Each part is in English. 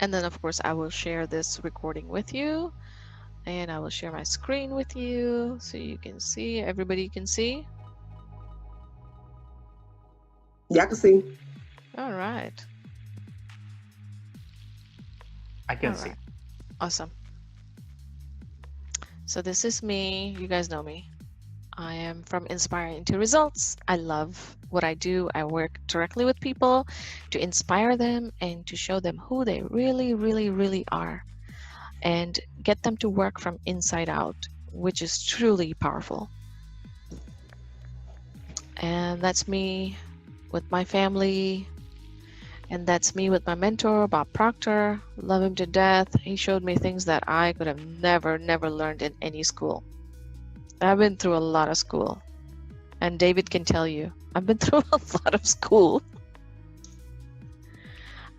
And then, of course, I will share this recording with you, and I will share my screen with you so you can see. Everybody can see. Yeah, I can see. All right. I All can see. right. Awesome. So this is me. You guys know me. I am from Inspiring to Results. I love what I do. I work directly with people to inspire them and to show them who they really, really, really are and get them to work from inside out, which is truly powerful. And that's me with my family. And that's me with my mentor, Bob Proctor. Love him to death. He showed me things that I could have never learned in any school. I've been through a lot of school. And David can tell you, I've been through a lot of school.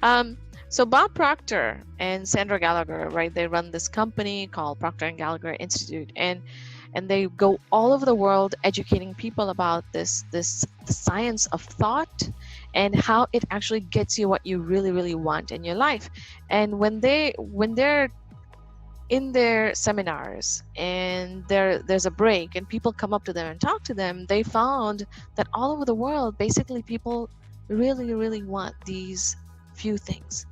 So Bob Proctor and Sandra Gallagher, right? They run this company called Proctor and Gallagher Institute, and they go all over the world educating people about the science of thought and how it actually gets you what you really want in your life. And when they're in their seminars and there's a break and people come up to them and talk to them, they found that all over the world, basically people really want these few things.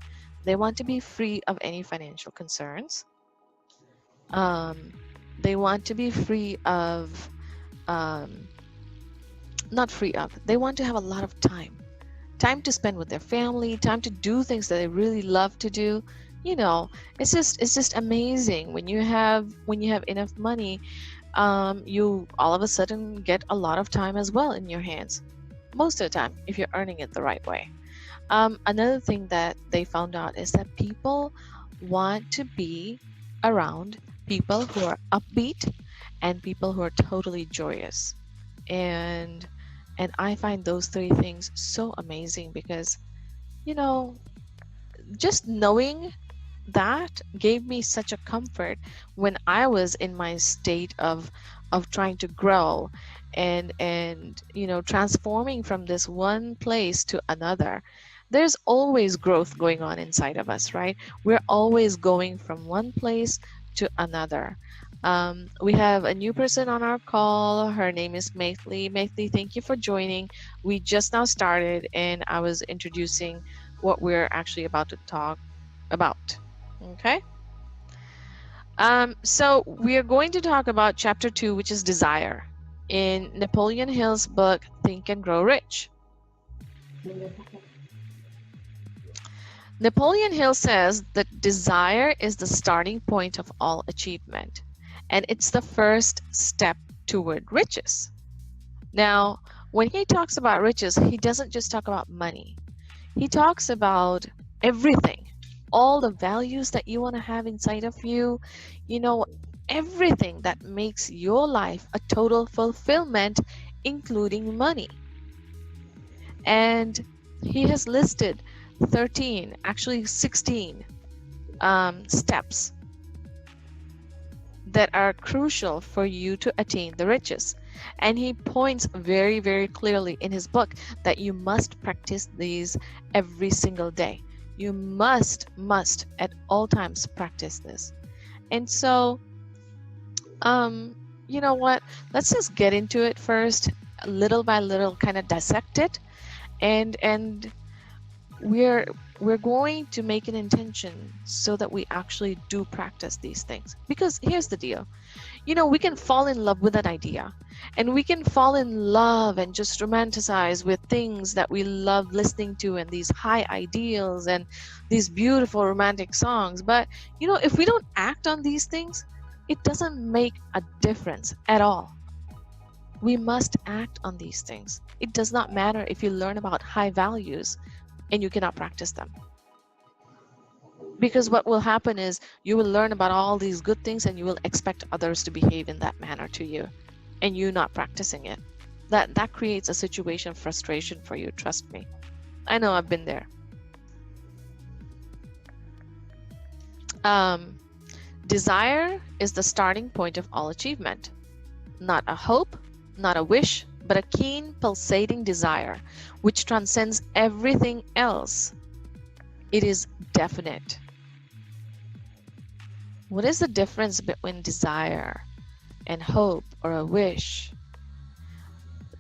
They want to be free of any financial concerns. They want to be free of, not free of, they want to have a lot of time to spend with their family, time to do things that they really love to do. You know, it's just amazing when you have enough money. You all of a sudden get a lot of time as well in your hands, most of the time, if you're earning it the right way. Another thing that they found out is that people want to be around people who are upbeat and people who are totally joyous. And I find those three things so amazing because, you know, just knowing that gave me such a comfort when I was in my state of trying to grow and you know, transforming from this one place to another. There's always growth going on inside of us, right? We're always going from one place to another. We have a new person on our call. Her name is Maithli. Maithli, thank you for joining. We just now started and I was introducing what we're actually about to talk about. Okay. So we are going to talk about chapter 2, which is desire, in Napoleon Hill's book, Think and Grow Rich. Napoleon Hill says that desire is the starting point of all achievement, and it's the first step toward riches. Now, when he talks about riches, he doesn't just talk about money. He talks about everything, all the values that you want to have inside of you, you know, everything that makes your life a total fulfillment, including money. And he has listed 13, actually 16 steps that are crucial for you to attain the riches. And he points very clearly in his book that you must practice these every single day. You must at all times practice this. And so, you know what? Let's just get into it first, little by little, kind of dissect it, and we're going to make an intention so that we actually do practice these things. Because here's the deal, you know, we can fall in love with an idea and we can fall in love and just romanticize with things that we love listening to and these high ideals and these beautiful romantic songs. But you know, if we don't act on these things, it doesn't make a difference at all. We must act on these things. It does not matter if you learn about high values and you cannot practice them. Because what will happen is you will learn about all these good things and you will expect others to behave in that manner to you, and you not practicing it. That creates a situation of frustration for you, trust me. I know, I've been there. Desire is the starting point of all achievement. Not a hope, not a wish, but a keen, pulsating desire, which transcends everything else. It is definite. What is the difference between desire and hope or a wish?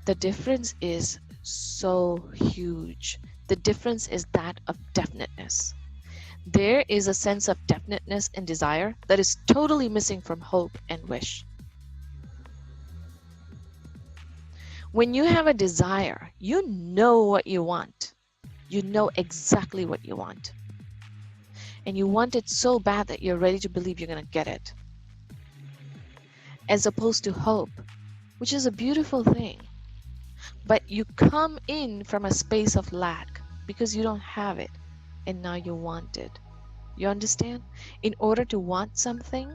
The difference is so huge. The difference is that of definiteness. There is a sense of definiteness in desire that is totally missing from hope and wish. When you have a desire, you know what you want. You know exactly what you want. And you want it so bad that you're ready to believe you're going to get it. As opposed to hope, which is a beautiful thing. But you come in from a space of lack because you don't have it and now you want it. You understand? In order to want something,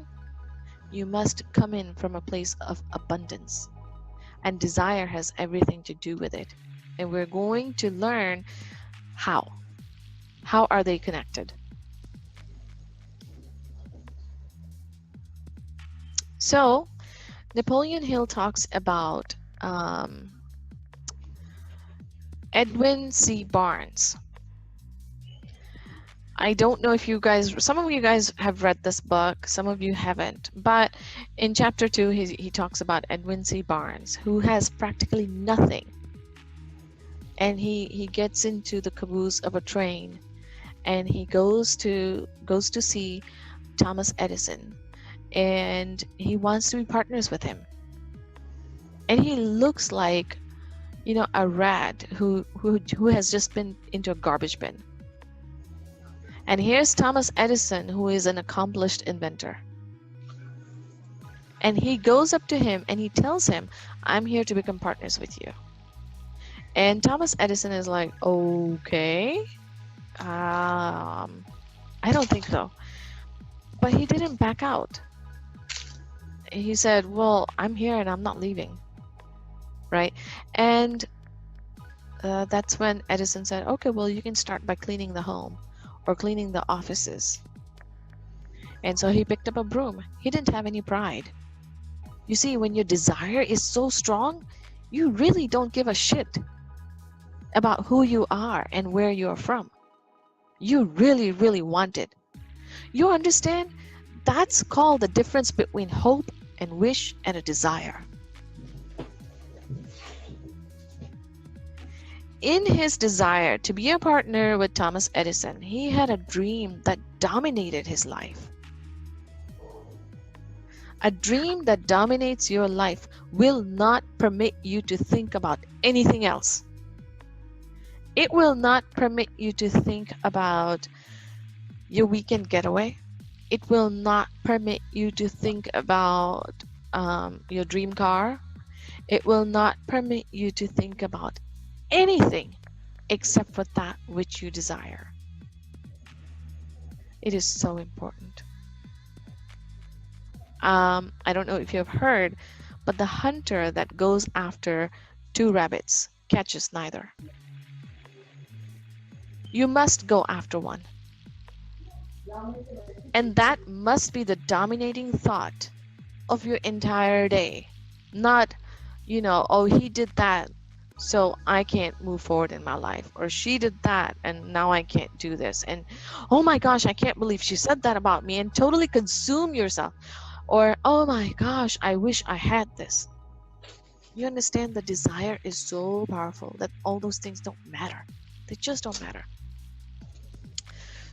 you must come in from a place of abundance. And desire has everything to do with it. And we're going to learn how. How are they connected? So, Napoleon Hill talks about Edwin C. Barnes. I don't know if you guys, some of you guys have read this book, some of you haven't, but in chapter 2, he talks about Edwin C. Barnes, who has practically nothing. And he gets into the caboose of a train and he goes to see Thomas Edison, and he wants to be partners with him. And he looks like, a rat who has just been into a garbage bin. And here's Thomas Edison, who is an accomplished inventor. And he goes up to him and he tells him, I'm here to become partners with you. And Thomas Edison is like, okay, I don't think so. But he didn't back out. He said, well, I'm here and I'm not leaving. Right? And that's when Edison said, okay, well, you can start by cleaning the home or cleaning the offices. And so he picked up a broom. He didn't have any pride. You see, when your desire is so strong, you really don't give a shit about who you are and where you're from. You really, really want it. You understand? That's called the difference between hope and wish and a desire. In his desire to be a partner with Thomas Edison, he had a dream that dominated his life. A dream that dominates your life will not permit you to think about anything else. It will not permit you to think about your weekend getaway. It will not permit you to think about your dream car. It will not permit you to think about anything except for that which you desire. It is so important. I don't know if you have heard, but the hunter that goes after 2 rabbits catches neither. You must go after one. And that must be the dominating thought of your entire day. Not, oh, he did that, so I can't move forward in my life. Or she did that, and now I can't do this. And, oh my gosh, I can't believe she said that about me, and totally consume yourself. Or, oh my gosh, I wish I had this. You understand, the desire is so powerful that all those things don't matter. They just don't matter.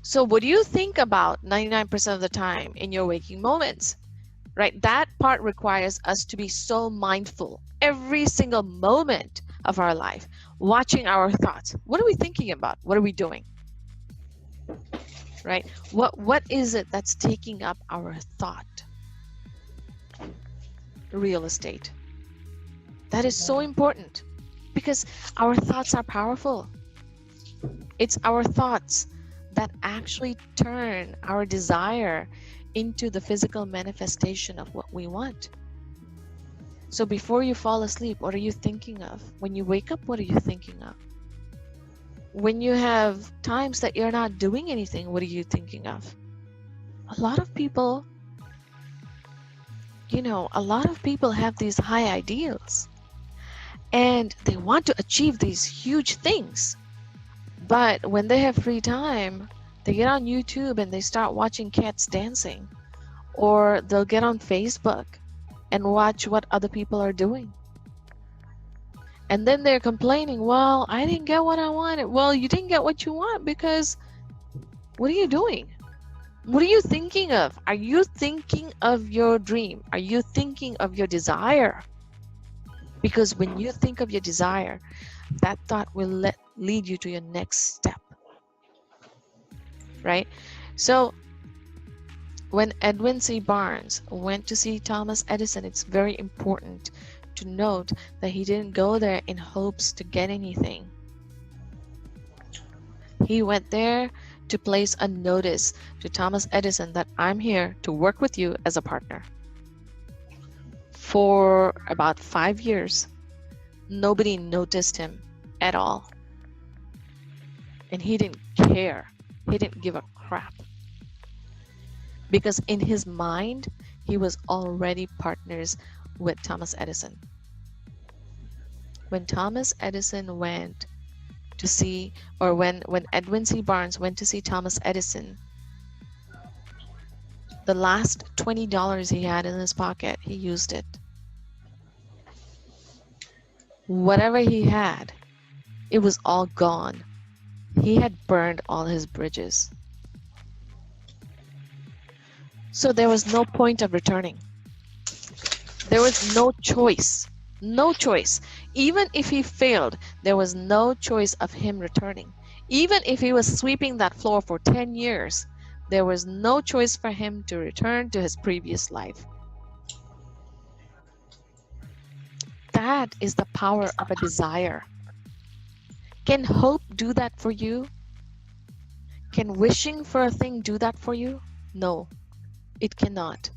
So what do you think about 99% of the time in your waking moments? Right? That part requires us to be so mindful every single moment of our life, watching our thoughts. What are we thinking about? What are we doing? Right? What is it that's taking up our thought? Real estate. That is so important because our thoughts are powerful. It's our thoughts that actually turn our desire into the physical manifestation of what we want. So before you fall asleep, what are you thinking of? When you wake up, what are you thinking of? When you have times that you're not doing anything, what are you thinking of? A lot of people have these high ideals and they want to achieve these huge things. But when they have free time, they get on YouTube and they start watching cats dancing, or they'll get on Facebook and watch what other people are doing. And then they're complaining, well, I didn't get what I wanted. Well, you didn't get what you want because what are you doing? What are you thinking of? Are you thinking of your dream? Are you thinking of your desire? Because when you think of your desire, that thought will lead you to your next step, right? So when Edwin C. Barnes went to see Thomas Edison, it's very important to note that he didn't go there in hopes to get anything. He went there to place a notice to Thomas Edison that I'm here to work with you as a partner. For about 5 years, nobody noticed him at all. And he didn't care. He didn't give a crap. Because in his mind, he was already partners with Thomas Edison. When Thomas Edison went to see, or when Edwin C. Barnes went to see Thomas Edison, the last $20 he had in his pocket, he used it. Whatever he had, it was all gone. He had burned all his bridges. So there was no point of returning. There was no choice. No choice. Even if he failed, there was no choice of him returning. Even if he was sweeping that floor for 10 years, there was no choice for him to return to his previous life. That is the power of a desire. Can hope do that for you? Can wishing for a thing do that for you? No, it cannot.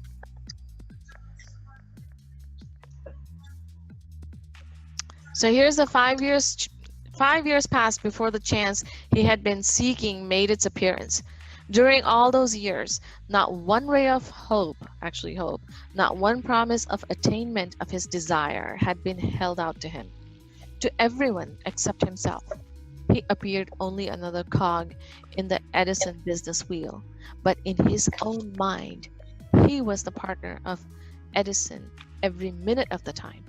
So here's the 5 years. 5 years passed before the chance he had been seeking made its appearance. During all those years, not one ray of hope, not one promise of attainment of his desire had been held out to him. To everyone except himself, he appeared only another cog in the Edison business wheel. But in his own mind, he was the partner of Edison every minute of the time.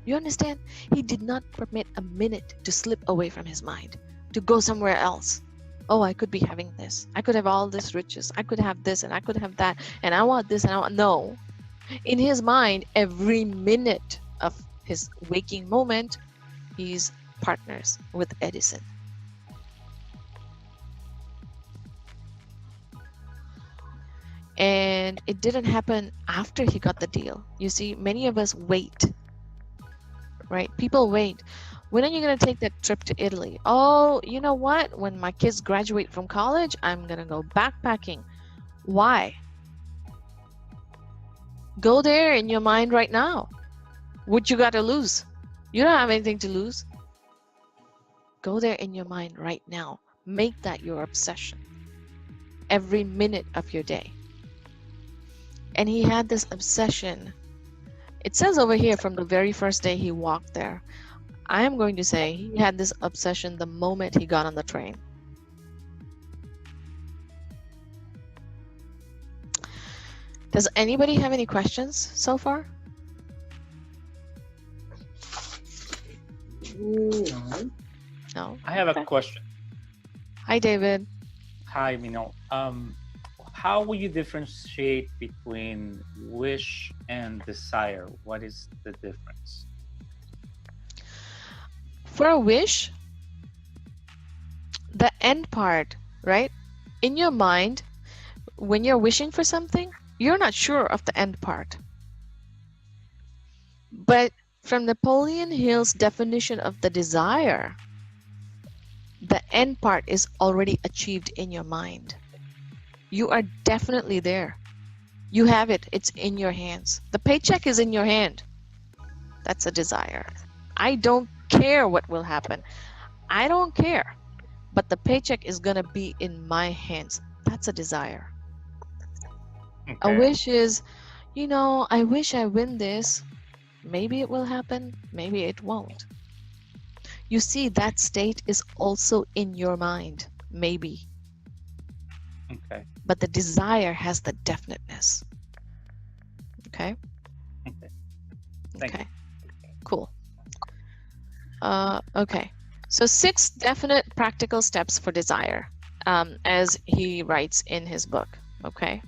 You understand? He did not permit a minute to slip away from his mind, to go somewhere else. Oh, I could be having this. I could have all this riches. I could have this and I could have that. And I want this and I want... No. In his mind, every minute of his waking moment, he's partners with Edison. And it didn't happen after he got the deal. You see, many of us wait. Right? People wait. When are you going to take that trip to Italy? Oh, you know what? When my kids graduate from college, I'm going to go backpacking. Why? Go there in your mind right now. What you got to lose? You don't have anything to lose. Go there in your mind right now. Make that your obsession. Every minute of your day. And he had this obsession. It says over here from the very first day he walked there. I am going to say he had this obsession the moment he got on the train. Does anybody have any questions so far? No. No? I have a question. Hi, David. Hi, Mino. How will you differentiate between wish and desire? What is the difference? For a wish, the end part, right? In your mind, when you're wishing for something, you're not sure of the end part. But from Napoleon Hill's definition of the desire, the end part is already achieved in your mind. You are definitely there. You have it. It's in your hands. The paycheck is in your hand. That's a desire. I don't care what will happen. I don't care. But the paycheck is going to be in my hands. That's a desire. Okay. A wish is, you know, I wish I win this. Maybe it will happen. Maybe it won't. You see, that state is also in your mind. Maybe. Okay. But the desire has the definiteness. Okay. Okay. Thank Okay. Cool. Okay. So 6 definite practical steps for desire, as he writes in his book. Okay.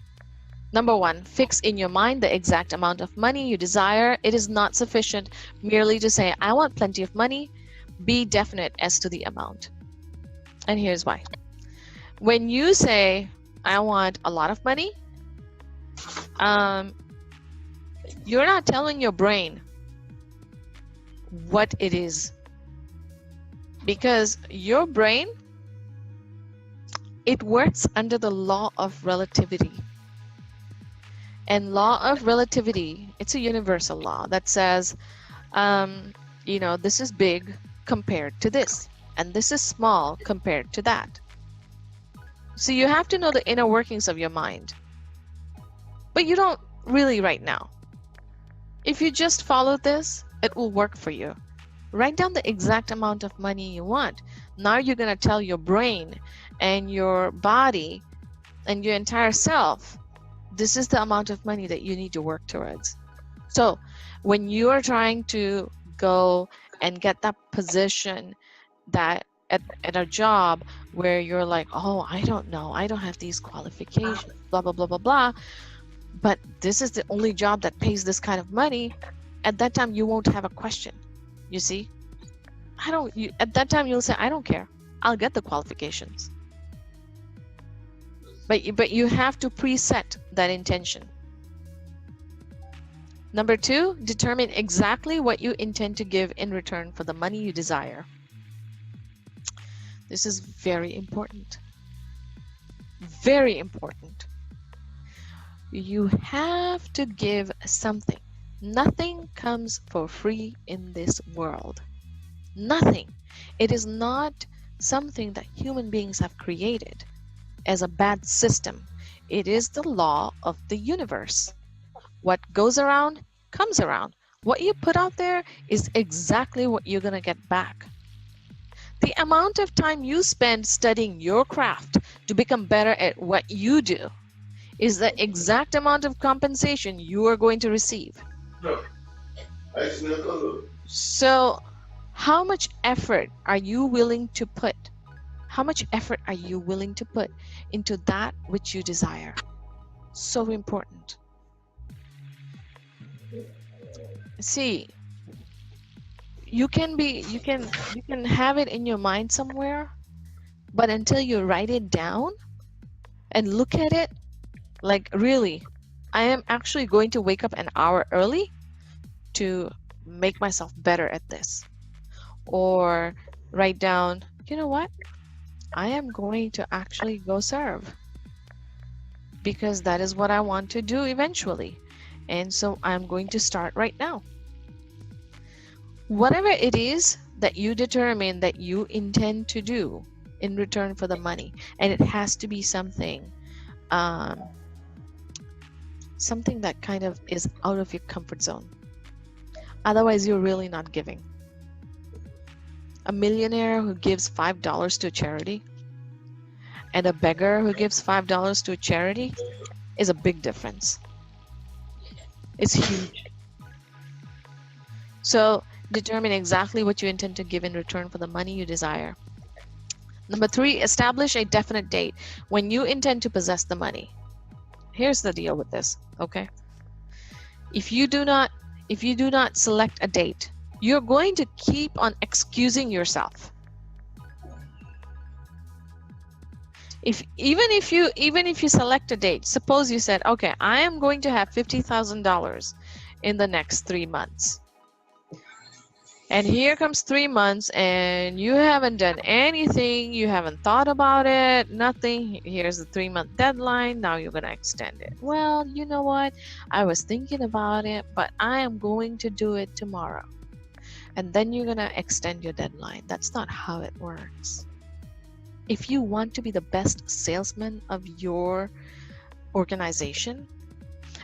Number 1, fix in your mind the exact amount of money you desire. It is not sufficient merely to say, I want plenty of money. Be definite as to the amount. And here's why. When you say, I want a lot of money, you're not telling your brain what it is. Because your brain, it works under the law of relativity. And law of relativity, it's a universal law that says, this is big compared to this, and this is small compared to that. So you have to know the inner workings of your mind. But you don't really right now. If you just follow this, it will work for you. Write down the exact amount of money you want. Now you're going to tell your brain and your body and your entire self, this is the amount of money that you need to work towards. So when you are trying to go and get that position that at a job where you're like, oh, I don't know, I don't have these qualifications, blah, blah, blah, blah, blah, but this is the only job that pays this kind of money, at that time you won't have a question. You see, at that time you'll say, I don't care, I'll get the qualifications. But you have to preset that intention. Number 2, determine exactly what you intend to give in return for the money you desire. This is very important. Very important. You have to give something. Nothing comes for free in this world. Nothing. It is not something that human beings have created as a bad system. It is the law of the universe. What goes around comes around. What you put out there is exactly what you're going to get back. The amount of time you spend studying your craft to become better at what you do is the exact amount of compensation you are going to receive. So, how much effort are you willing to put? How much effort are you willing to put into that which you desire? So important. See, you can have it in your mind somewhere, but until you write it down and look at it, like really, I am actually going to wake up an hour early to make myself better at this. Or write down, you know what? I am going to actually go serve because that is what I want to do eventually. And so I'm going to start right now. Whatever it is that you determine that you intend to do in return for the money, and it has to be something that kind of is out of your comfort zone. Otherwise, you're really not giving. A millionaire who gives $5 to a charity and a beggar who gives $5 to a charity is a big difference. It's huge. So determine exactly what you intend to give in return for the money you desire. Number 3, establish a definite date when you intend to possess the money. Here's the deal with this, okay? If you do not select a date, you're going to keep on excusing yourself. Even if you select a date, suppose you said, okay, I am going to have $50,000 in the next 3 months. And here comes 3 months and you haven't done anything, you haven't thought about it, nothing. Here's the 3-month deadline, now you're going to extend it. Well, you know what? I was thinking about it, but I am going to do it tomorrow. And then you're going to extend your deadline. That's not how it works. If you want to be the best salesman of your organization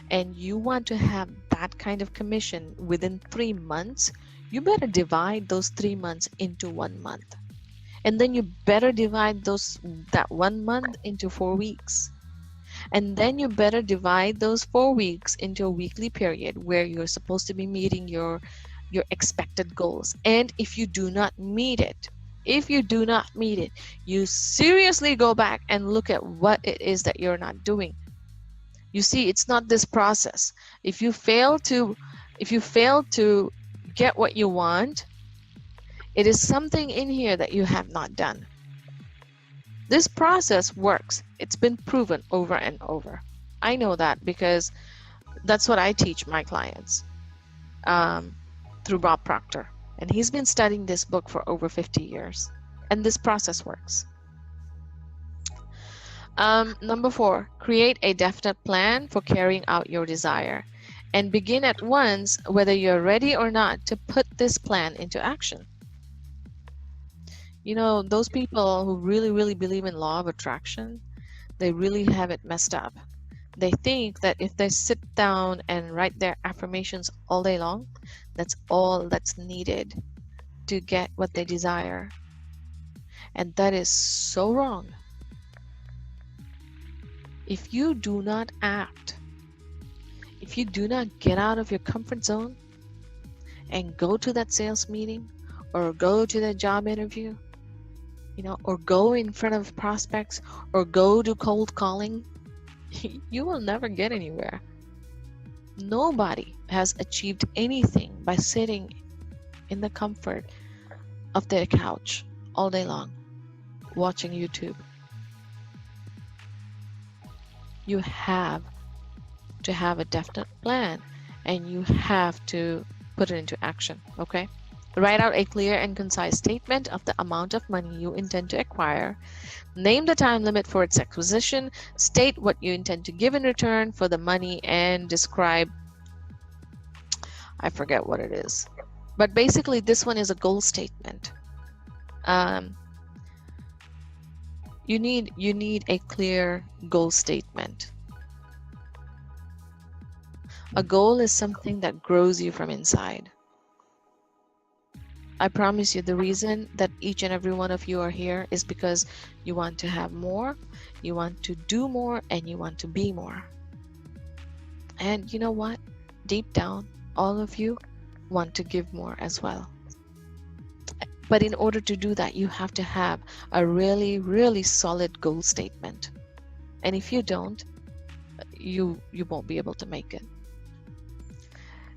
and you want to have that kind of commission within 3 months, you better divide those 3 months into 1 month. And then you better divide that 1 month into 4 weeks. And then you better divide those 4 weeks into a weekly period where you're supposed to be meeting your expected goals. And if you do not meet it, you seriously go back and look at what it is that you're not doing. You see, it's not this process. If you fail to get what you want, it is something in here that you have not done. This process works. It's been proven over and over. I know that because that's what I teach my clients through Bob Proctor. And he's been studying this book for over 50 years. And this process works. Number 4, create a definite plan for carrying out your desire. And begin at once, whether you're ready or not, to put this plan into action. You know, those people who really, really believe in law of attraction, they really have it messed up. They think that if they sit down and write their affirmations all day long, that's all that's needed to get what they desire. And that is so wrong. If you do not act, if you do not get out of your comfort zone and go to that sales meeting or go to that job interview, you know, or go in front of prospects or go to cold calling, you will never get anywhere. Nobody has achieved anything by sitting in the comfort of their couch all day long watching YouTube. You have to have a definite plan and you have to put it into action, okay? Write out a clear and concise statement of the amount of money you intend to acquire. Name the time limit for its acquisition. State what you intend to give in return for the money and describe, I forget what it is. But basically this one is a goal statement. You need a clear goal statement. A goal is something that grows you from inside. I promise you, the reason that each and every one of you are here is because you want to have more, you want to do more, and you want to be more. And you know what? Deep down, all of you want to give more as well. But in order to do that, you have to have a really, really solid goal statement. And if you don't, you won't be able to make it.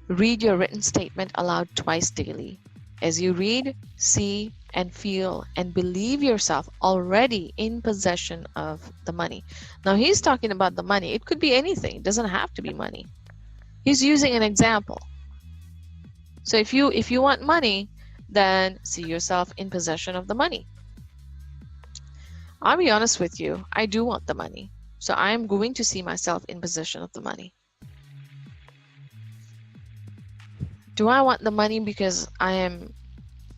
Read your written statement aloud twice daily. As you read, see, and feel and believe yourself already in possession of the money. Now he's talking about the money. It could be anything. It doesn't have to be money. He's using an example. So if you want money, then see yourself in possession of the money. I'll be honest with you. I do want the money. So I am going to see myself in possession of the money. Do I want the money because I am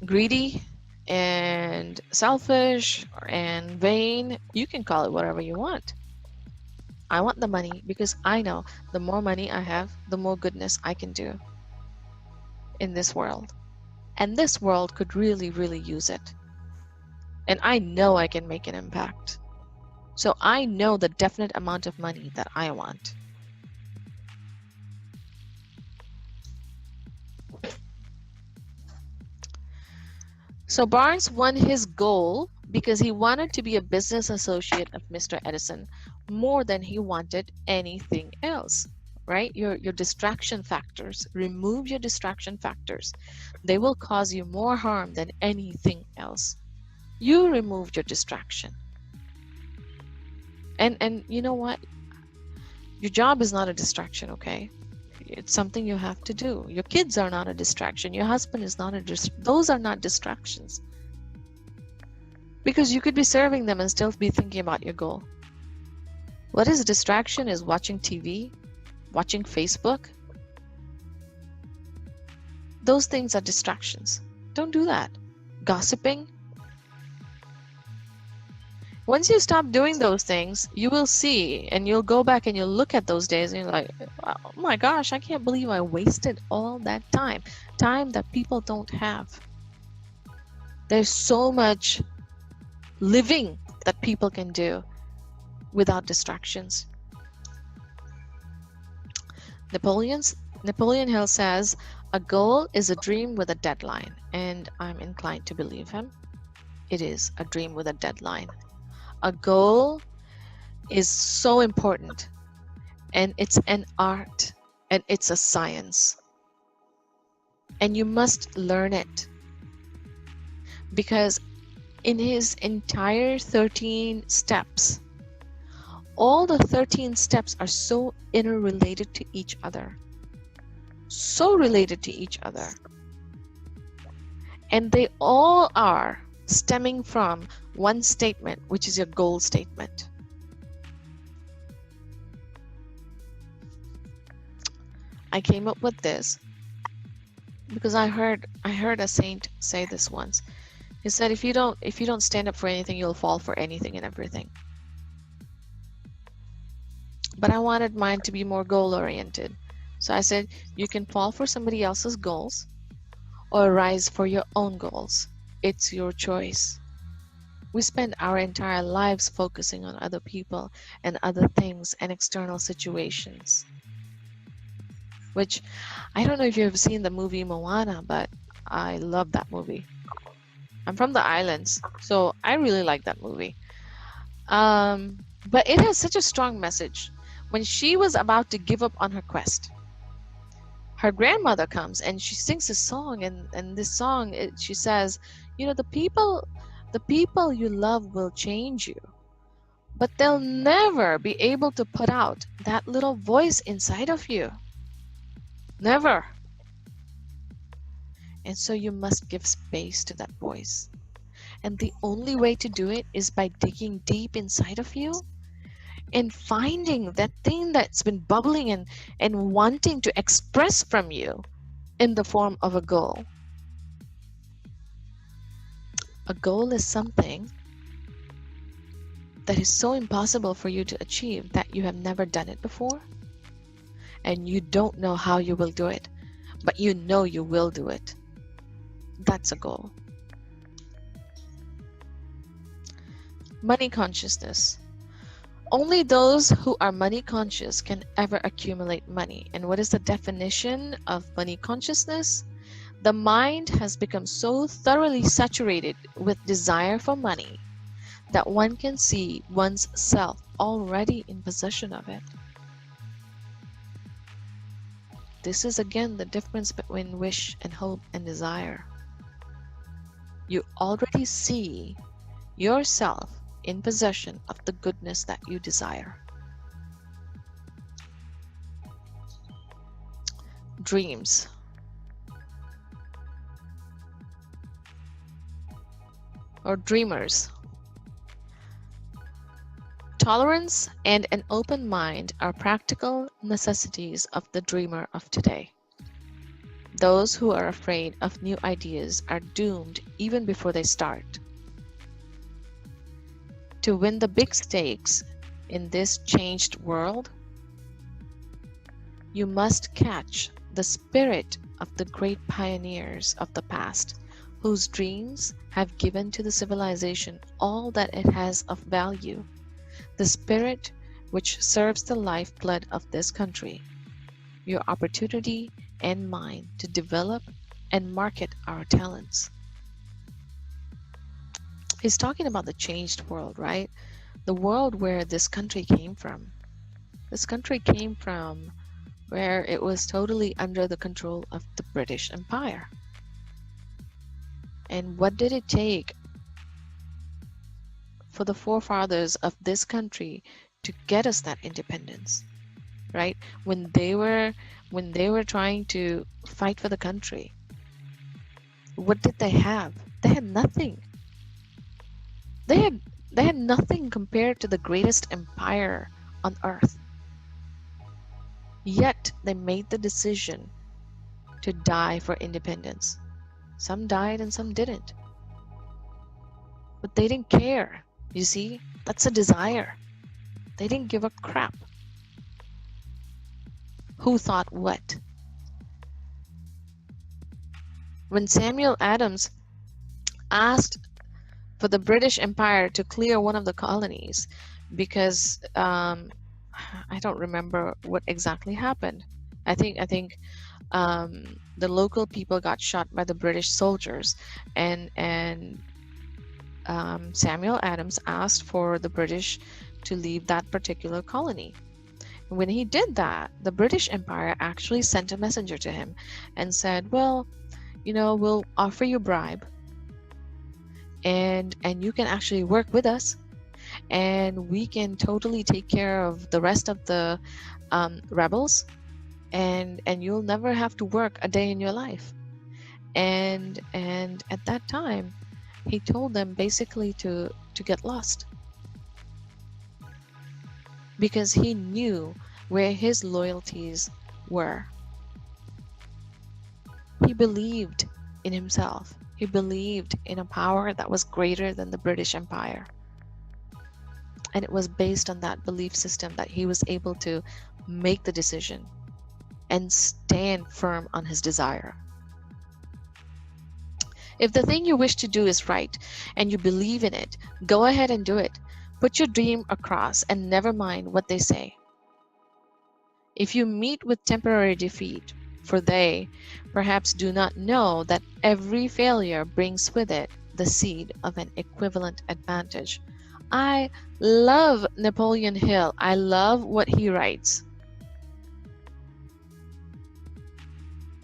greedy and selfish and vain? You can call it whatever you want. I want the money because I know the more money I have, the more goodness I can do in this world. And this world could really, really use it. And I know I can make an impact. So I know the definite amount of money that I want. So Barnes won his goal because he wanted to be a business associate of Mr. Edison more than he wanted anything else, right? Your distraction factors, remove your distraction factors. They will cause you more harm than anything else. You removed your distraction. And you know what? Your job is not a distraction, okay? It's something you have to do. Your kids are not a distraction. Your husband is not a distraction. Those are not distractions. Because you could be serving them and still be thinking about your goal. What is a distraction is watching TV, watching Facebook. Those things are distractions. Don't do that. Gossiping. Once you stop doing those things, you will see and you'll go back and you'll look at those days and you're like, oh my gosh, I can't believe I wasted all that time. Time that people don't have. There's so much living that people can do without distractions. Napoleon Hill says, a goal is a dream with a deadline, and I'm inclined to believe him. It is a dream with a deadline. A goal is so important, and it's an art, and it's a science, and you must learn it, because in his entire 13 steps, all the 13 steps are so interrelated to each other, so related to each other, and they all are stemming from one statement, which is your goal statement. I came up with this because I heard a saint say this once. He said, if you don't stand up for anything, you'll fall for anything and everything. But I wanted mine to be more goal oriented. So I said, you can fall for somebody else's goals or rise for your own goals. It's your choice. We spend our entire lives focusing on other people and other things and external situations. Which, I don't know if you've seen the movie Moana, but I love that movie. I'm from the islands, so I really like that movie. But it has such a strong message. When she was about to give up on her quest, her grandmother comes and she sings a song, and this song, she says, the people you love will change you, but they'll never be able to put out that little voice inside of you. Never. And so you must give space to that voice. And the only way to do it is by digging deep inside of you and finding that thing that's been bubbling and wanting to express from you in the form of a goal. A goal is something that is so impossible for you to achieve that you have never done it before, and you don't know how you will do it, but you know you will do it. That's a goal. Money consciousness. Only those who are money conscious can ever accumulate money. And what is the definition of money consciousness? The mind has become so thoroughly saturated with desire for money that one can see one's self already in possession of it. This is again the difference between wish and hope and desire. You already see yourself in possession of the goodness that you desire. Dreams. Or dreamers. Tolerance and an open mind are practical necessities of the dreamer of today. Those who are afraid of new ideas are doomed even before they start. To win the big stakes in this changed world, you must catch the spirit of the great pioneers of the past, whose dreams have given to the civilization all that it has of value, the spirit which serves the lifeblood of this country, your opportunity and mine to develop and market our talents. He's talking about the changed world, right? The world where this country came from. This country came from where it was totally under the control of the British Empire. And what did it take for the forefathers of this country to get us that independence, right? When they were trying to fight for the country, what did they have? They had nothing. They had nothing compared to the greatest empire on earth. Yet they made the decision to die for independence. Some died and some didn't. But they didn't care. You see, that's a desire. They didn't give a crap. Who thought what? When Samuel Adams asked for the British Empire to clear one of the colonies because I don't remember what exactly happened. I think the local people got shot by the British soldiers, and Samuel Adams asked for the British to leave that particular colony. When he did that, the British Empire actually sent a messenger to him and said, "Well, we'll offer you a bribe, and you can actually work with us, and we can totally take care of the rest of the rebels, and you'll never have to work a day in your life." And at that time, he told them basically to get lost, because he knew where his loyalties were. He believed in himself. He believed in a power that was greater than the British Empire. And it was based on that belief system that he was able to make the decision and stand firm on his desire. If the thing you wish to do is right and you believe in it, go ahead and do it. Put your dream across and never mind what they say. If you meet with temporary defeat, for they perhaps do not know that every failure brings with it the seed of an equivalent advantage. I love Napoleon Hill. I love what he writes.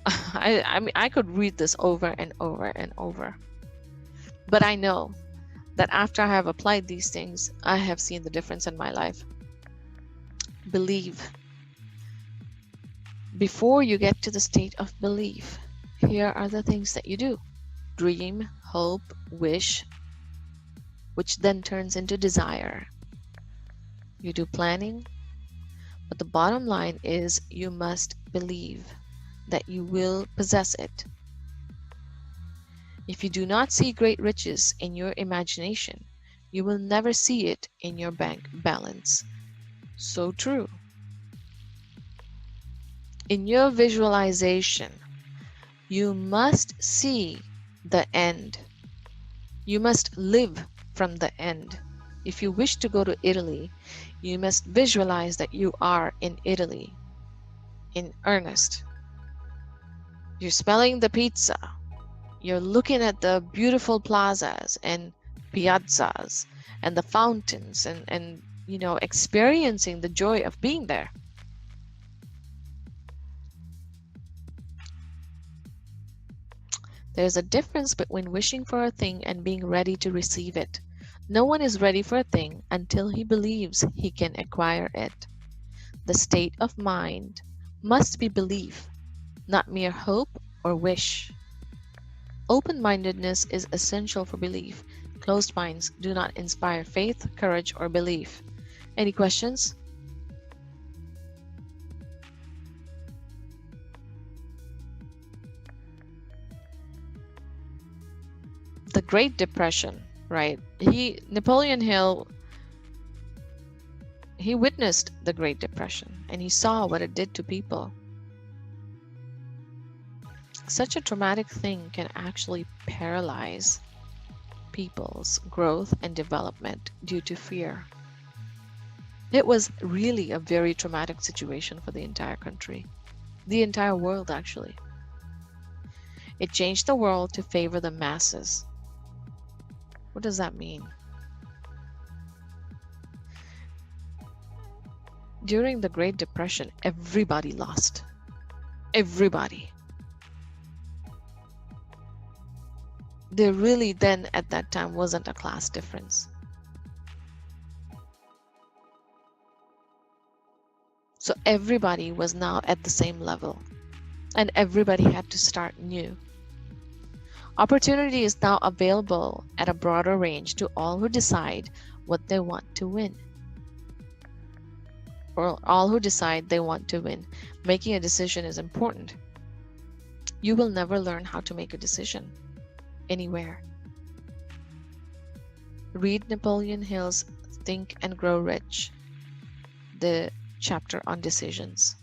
I mean, I could read this over and over and over. But I know that after I have applied these things, I have seen the difference in my life. Believe. Before you get to the state of belief, here are the things that you do: dream, hope, wish, which then turns into desire. You do planning, but the bottom line is you must believe that you will possess it. If you do not see great riches in your imagination, you will never see it in your bank balance. So true. In your visualization, you must see the end. You must live from the end. If you wish to go to Italy, you must visualize that you are in Italy in earnest. You're smelling the pizza. You're looking at the beautiful plazas and piazzas and the fountains and experiencing the joy of being there. There's a difference between wishing for a thing and being ready to receive it. No one is ready for a thing until he believes he can acquire it. The state of mind must be belief, not mere hope or wish. Open-mindedness is essential for belief. Closed minds do not inspire faith, courage, or belief. Any questions? The Great Depression, right? Napoleon Hill, he witnessed the Great Depression and he saw what it did to people. Such a traumatic thing can actually paralyze people's growth and development due to fear. It was really a very traumatic situation for the entire country, the entire world actually. It changed the world to favor the masses. What does that mean? During the Great Depression, everybody lost. Everybody. There really then at that time wasn't a class difference. So everybody was now at the same level and everybody had to start new. Opportunity is now available at a broader range to all who decide what they want to win. Or all who decide they want to win. Making a decision is important. You will never learn how to make a decision anywhere. Read Napoleon Hill's Think and Grow Rich, the chapter on decisions.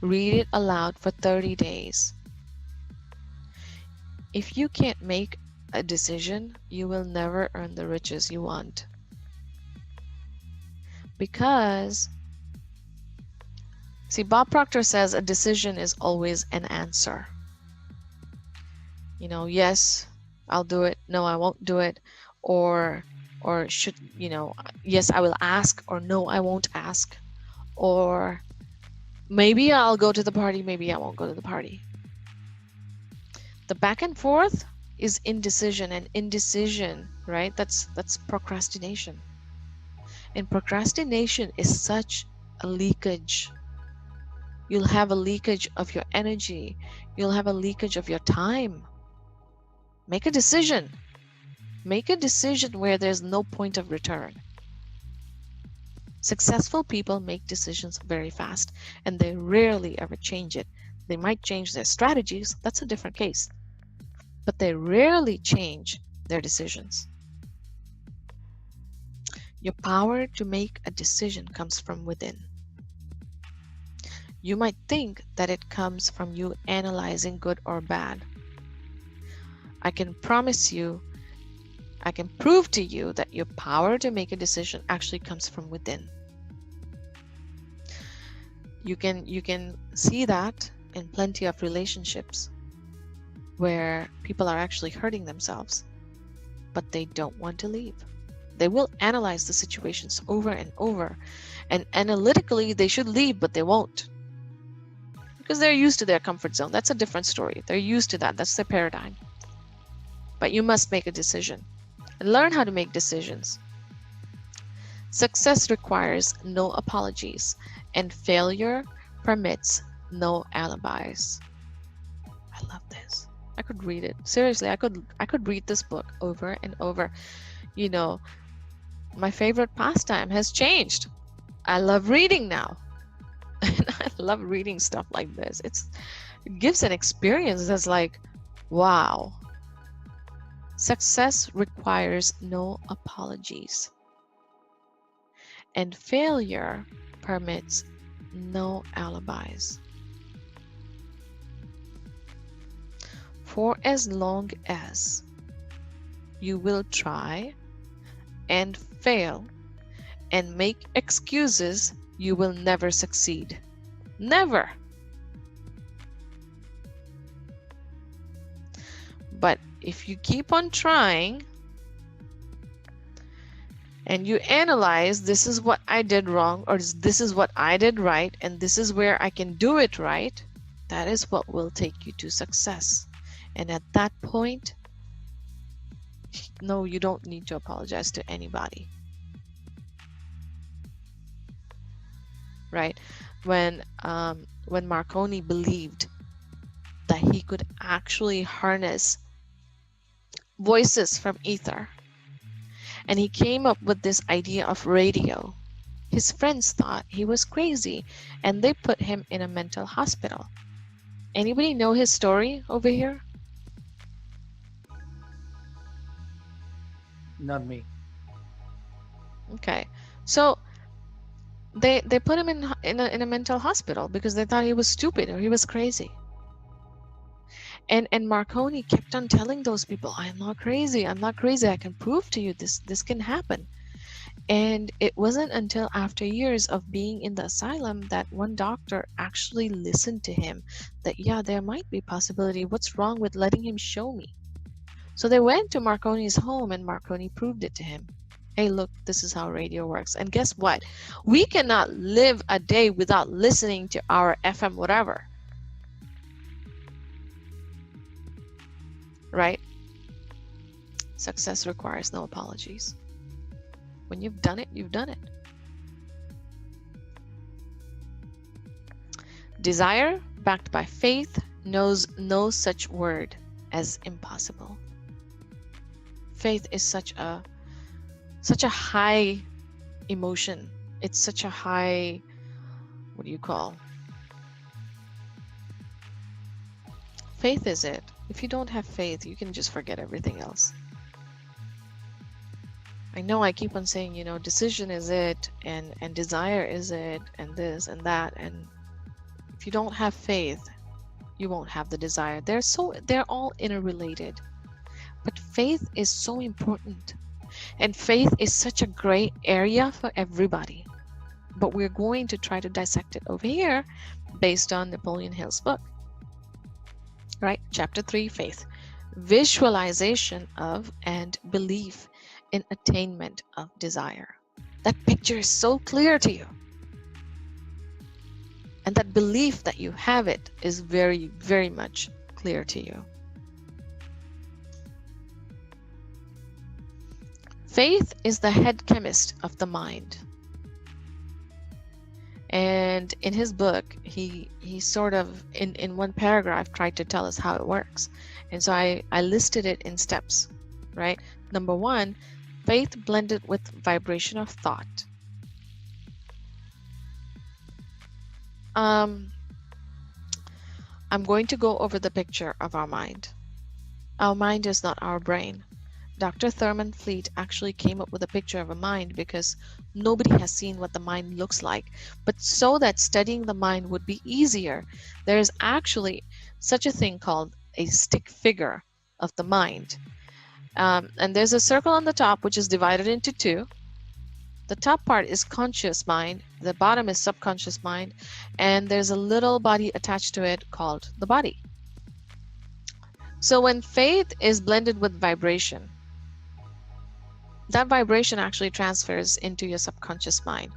Read it aloud for 30 days. If you can't make a decision, you will never earn the riches you want. Because See, Bob Proctor says a decision is always an answer. You know, yes, I'll do it. No, I won't do it. Or should, you know, yes, I will ask, or no, I won't ask. Or maybe I'll go to the party, maybe I won't go to the party. The back and forth is indecision, and indecision, right? That's procrastination. And procrastination is such a leakage. You'll have a leakage of your energy. You'll have a leakage of your time. Make a decision. Make a decision where there's no point of return. Successful people make decisions very fast, and they rarely ever change it. They might change their strategies, that's a different case, but they rarely change their decisions. Your power to make a decision comes from within. You might think that it comes from you analyzing good or bad. I can promise you, I can prove to you that your power to make a decision actually comes from within. You can see that in plenty of relationships where people are actually hurting themselves, but they don't want to leave. They will analyze the situations over and over, and analytically they should leave, but they won't, because they're used to their comfort zone. That's a different story. They're used to that. That's their paradigm. But you must make a decision and learn how to make decisions. Success requires no apologies, and failure permits no alibis. I love this. I could read it. Seriously, I could read this book over and over. You know, my favorite pastime has changed. I love reading now. And I love reading stuff like this. It gives an experience that's like, wow. Success requires no apologies, and failure permits no alibis. For as long as you will try and fail and make excuses, you will never succeed. Never. But if you keep on trying and you analyze, this is what I did wrong, or this is what I did right, and this is where I can do it right, that is what will take you to success. And at that point, no, you don't need to apologize to anybody. Right? When Marconi believed that he could actually harness voices from ether, and he came up with this idea of radio, his friends thought he was crazy, and they put him in a mental hospital. Anybody know his story over here? Not me. Okay, so they put him in a mental hospital because they thought he was stupid or he was crazy. And Marconi kept on telling those people, I'm not crazy, I'm not crazy, I can prove to you this can happen. And it wasn't until after years of being in the asylum that one doctor actually listened to him, that yeah, there might be possibility, what's wrong with letting him show me? So they went to Marconi's home, and Marconi proved it to him. Hey, look, this is how radio works. And guess what? We cannot live a day without listening to our FM whatever. Right? Success requires no apologies. When you've done it, you've done it. Desire, backed by faith, knows no such word as impossible. Faith is such a high emotion. It's such a high, what do you call? Faith is it. If you don't have faith, you can just forget everything else. I know I keep on saying, you know, decision is it, and desire is it, and this and that, and if you don't have faith, you won't have the desire. They're all interrelated. But faith is so important. And faith is such a gray area for everybody. but we're going to try to dissect it over here based on Napoleon Hill's book. Right? Chapter 3, Faith. Visualization of and belief in attainment of desire. That picture is so clear to you. And that belief that you have it is very, very much clear to you. Faith is the head chemist of the mind. And in his book, he sort of, in one paragraph, tried to tell us how it works. And so I listed it in steps, right? Number 1, faith blended with vibration of thought. I'm going to go over the picture of our mind. Our mind is not our brain. Dr. Thurman Fleet actually came up with a picture of a mind because nobody has seen what the mind looks like. But so that studying the mind would be easier, there is actually such a thing called a stick figure of the mind. And there's a circle on the top which is divided into 2. The top part is conscious mind, the bottom is subconscious mind, and there's a little body attached to it called the body. So when faith is blended with vibration, that vibration actually transfers into your subconscious mind.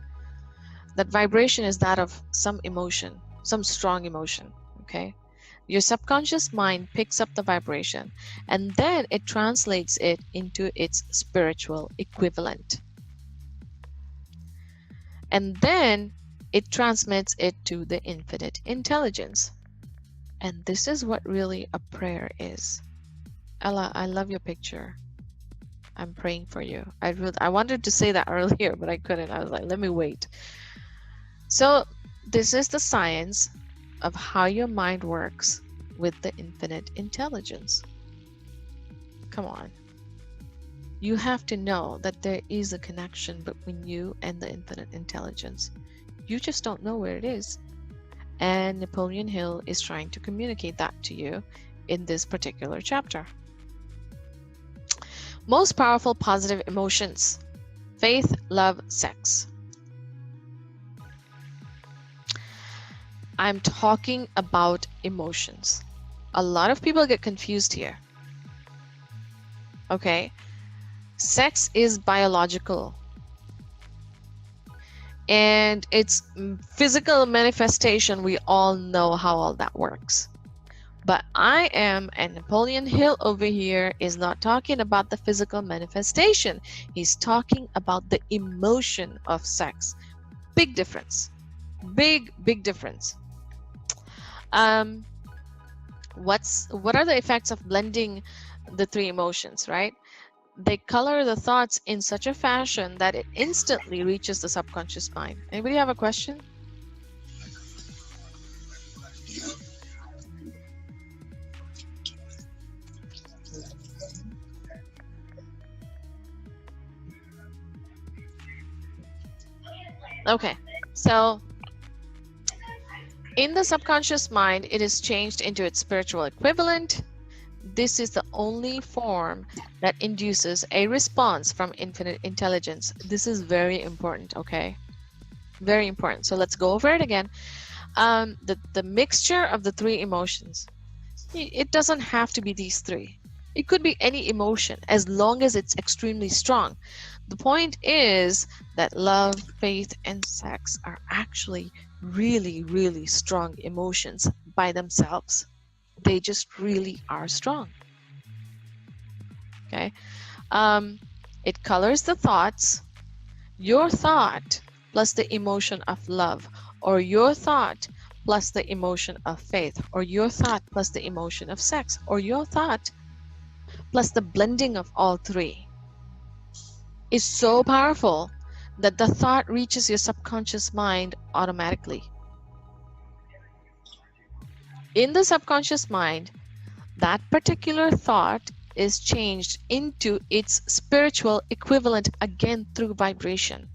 That vibration is that of some emotion, some strong emotion, okay? Your subconscious mind picks up the vibration and then it translates it into its spiritual equivalent. And then it transmits it to the infinite intelligence. And this is what really a prayer is. Ella, I love your picture. I'm praying for you. I wanted to say that earlier, but I couldn't. I was like, let me wait. So this is the science of how your mind works with the infinite intelligence. Come on. You have to know that there is a connection between you and the infinite intelligence. You just don't know where it is. And Napoleon Hill is trying to communicate that to you in this particular chapter. Most powerful positive emotions: faith, love, sex. I'm talking about emotions. A lot of people get confused here. Okay? Sex is biological. And its physical manifestation, we all know how all that works. But I am, and Napoleon Hill over here is not talking about the physical manifestation. He's talking about the emotion of sex. Big difference. Big difference. What are the effects of blending the 3 emotions, right? They color the thoughts in such a fashion that it instantly reaches the subconscious mind. Anybody have a question? Okay, so in the subconscious mind, it is changed into its spiritual equivalent. This is the only form that induces a response from infinite intelligence. This is very important, okay? Very important. So let's go over it again. The mixture of the 3 emotions. It doesn't have to be these 3. It could be any emotion as long as it's extremely strong. The point is that love, faith, and sex are actually really strong emotions by themselves. They just really are strong. Okay? It colors the thoughts. Your thought plus the emotion of love, or your thought plus the emotion of faith, or your thought plus the emotion of sex, or your thought plus the blending of all 3 is so powerful that the thought reaches your subconscious mind automatically. In the subconscious mind, that particular thought is changed into its spiritual equivalent again through vibration.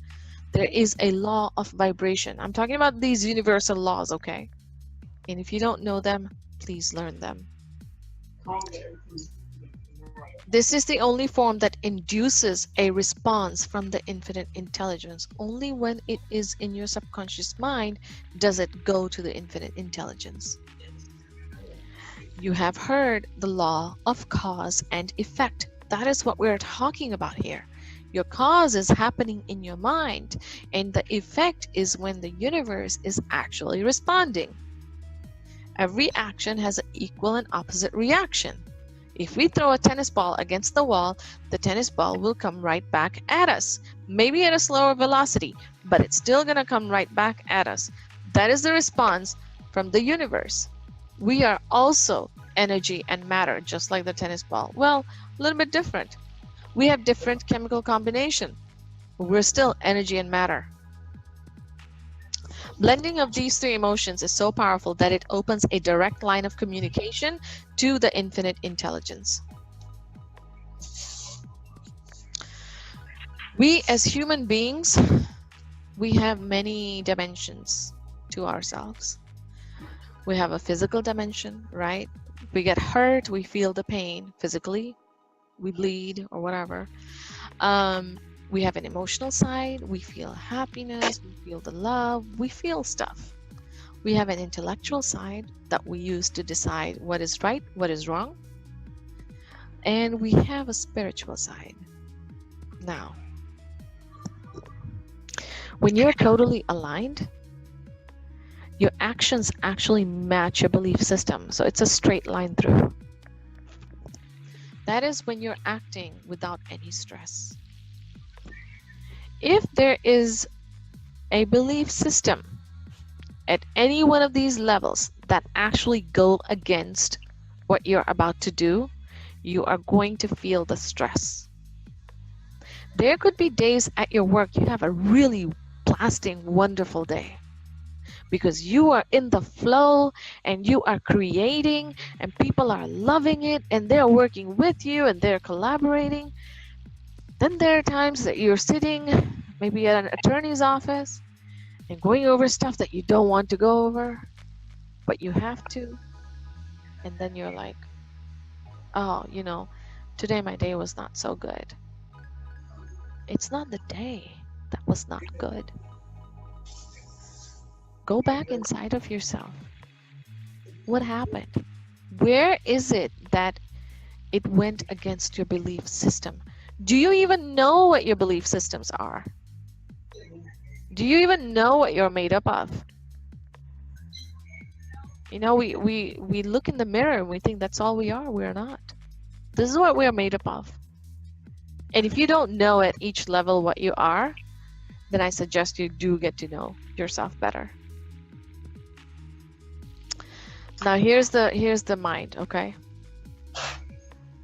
There is a law of vibration. I'm talking about these universal laws, okay? And if you don't know them, please learn them. This is the only form that induces a response from the infinite intelligence. Only when it is in your subconscious mind does it go to the infinite intelligence. You have heard the law of cause and effect. That is what we're talking about here. Your cause is happening in your mind, and the effect is when the universe is actually responding. Every action has an equal and opposite reaction. If we throw a tennis ball against the wall, the tennis ball will come right back at us. Maybe at a slower velocity, but it's still going to come right back at us. That is the response from the universe. We are also energy and matter, just like the tennis ball. Well, a little bit different. We have different chemical combination, but we're still energy and matter. Blending of these three emotions is so powerful that it opens a direct line of communication to the infinite intelligence. We as human beings, we have many dimensions to ourselves. We have a physical dimension, right? We get hurt, we feel the pain physically, we bleed or whatever. We have an emotional side, we feel happiness, we feel the love, we feel stuff. We have an intellectual side that we use to decide what is right, what is wrong. And we have a spiritual side. Now, when you're totally aligned, your actions actually match your belief system. So it's a straight line through. That is when you're acting without any stress. If there is a belief system at any one of these levels that actually go against what you're about to do, you are going to feel the stress. There could be days at your work you have a really blasting, wonderful day because you are in the flow and you are creating and people are loving it and they're working with you and they're collaborating. Then there are times that you're sitting maybe at an attorney's office and going over stuff that you don't want to go over, but you have to. And then you're like, oh, today my day was not so good. It's not the day that was not good. Go back inside of yourself. What happened? Where is it that it went against your belief system? Do you even know what your belief systems are? Do you even know what you're made up of? We look in the mirror and we think that's all we are. We're not. This is what we're made up of. And if you don't know at each level what you are, then I suggest you do get to know yourself better. Now here's the mind, okay?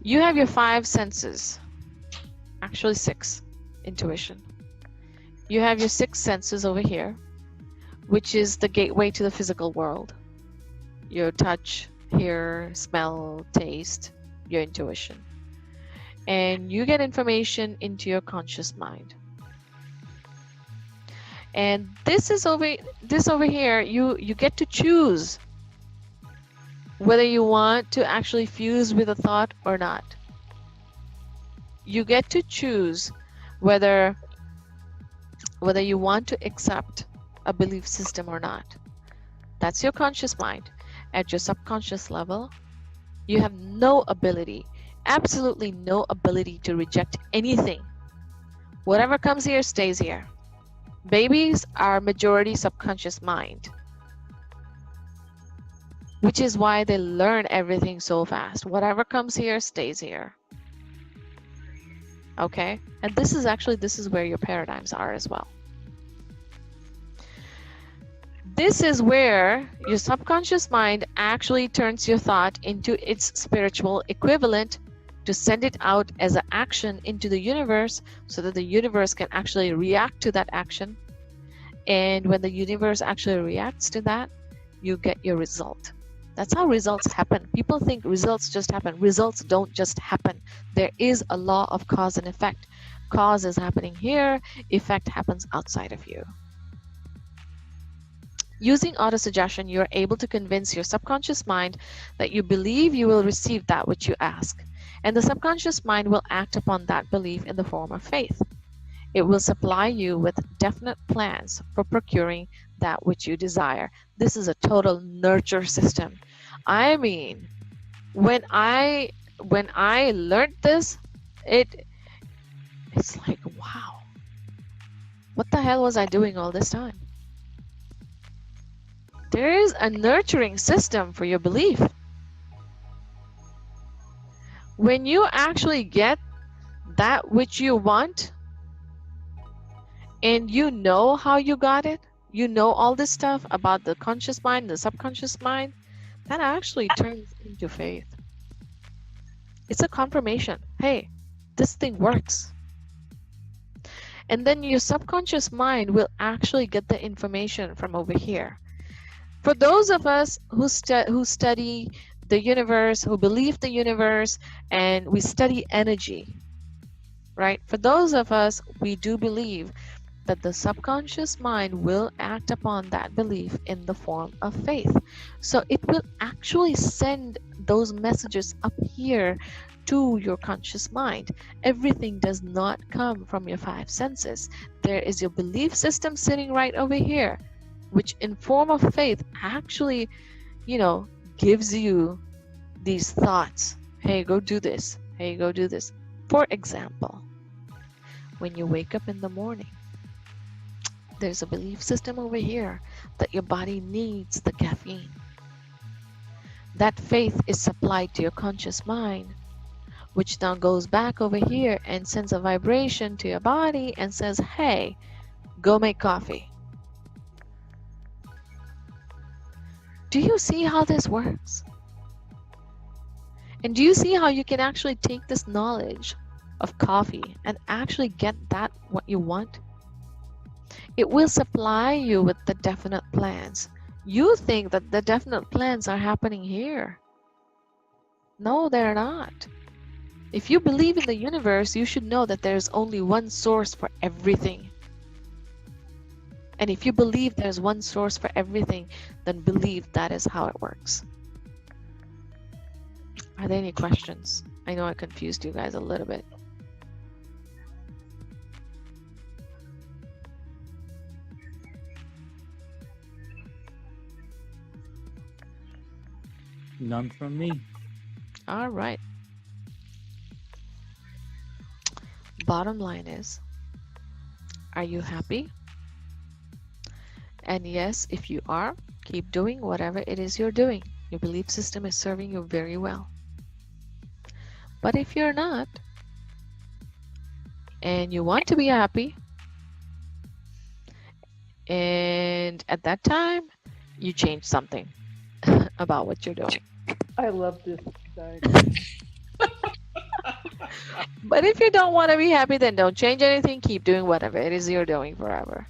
You have your 5 senses. Actually 6. Intuition. You have your 6 senses over here, which is the gateway to the physical world. Your touch, hear, smell, taste, your intuition. And you get information into your conscious mind. And this over here, you get to choose whether you want to actually fuse with a thought or not. You get to choose whether you want to accept a belief system or not. That's your conscious mind. At your subconscious level, you have no ability, absolutely no ability to reject anything. Whatever comes here stays here. Babies are majority subconscious mind, which is why they learn everything so fast. Whatever comes here stays here. Okay? And this is where your paradigms are as well. This is where your subconscious mind actually turns your thought into its spiritual equivalent to send it out as an action into the universe so that the universe can actually react to that action. And when the universe actually reacts to that, you get your result. That's how results happen. People think results just happen. Results don't just happen. There is a law of cause and effect. Cause is happening here, effect happens outside of you. Using autosuggestion, you're able to convince your subconscious mind that you believe you will receive that which you ask. And the subconscious mind will act upon that belief in the form of faith. It will supply you with definite plans for procuring that which you desire. This is a total nurture system. I mean, when I learned this, it's like, wow, what the hell was I doing all this time? There is a nurturing system for your belief. When you actually get that which you want, and you know how you got it, you know all this stuff about the conscious mind, the subconscious mind, that actually turns into faith. It's a confirmation. Hey, this thing works. And then your subconscious mind will actually get the information from over here. For those of us who study the universe, who believe the universe, and we study energy, right? For those of us, we do believe that the subconscious mind will act upon that belief in the form of faith. So it will actually send those messages up here to your conscious mind. Everything does not come from your five senses. There is your belief system sitting right over here, which in form of faith actually, gives you these thoughts. Hey, go do this. Hey, go do this. For example, when you wake up in the morning, there's a belief system over here that your body needs the caffeine. That faith is supplied to your conscious mind, which now goes back over here and sends a vibration to your body and says, hey, go make coffee. Do you see how this works? And do you see how you can actually take this knowledge of coffee and actually get that what you want? It will supply you with the definite plans. You think that the definite plans are happening here. No, they're not. If you believe in the universe, you should know that there's only one source for everything. And if you believe there's one source for everything, then believe that is how it works. Are there any questions? I know I confused you guys a little bit. None from me. All right. Bottom line is, are you happy? And yes, if you are, keep doing whatever it is you're doing. Your belief system is serving you very well. But if you're not, and you want to be happy, and at that time, you change something about what you're doing. I love this guy. But if you don't want to be happy, then don't change anything. Keep doing whatever it is you're doing forever.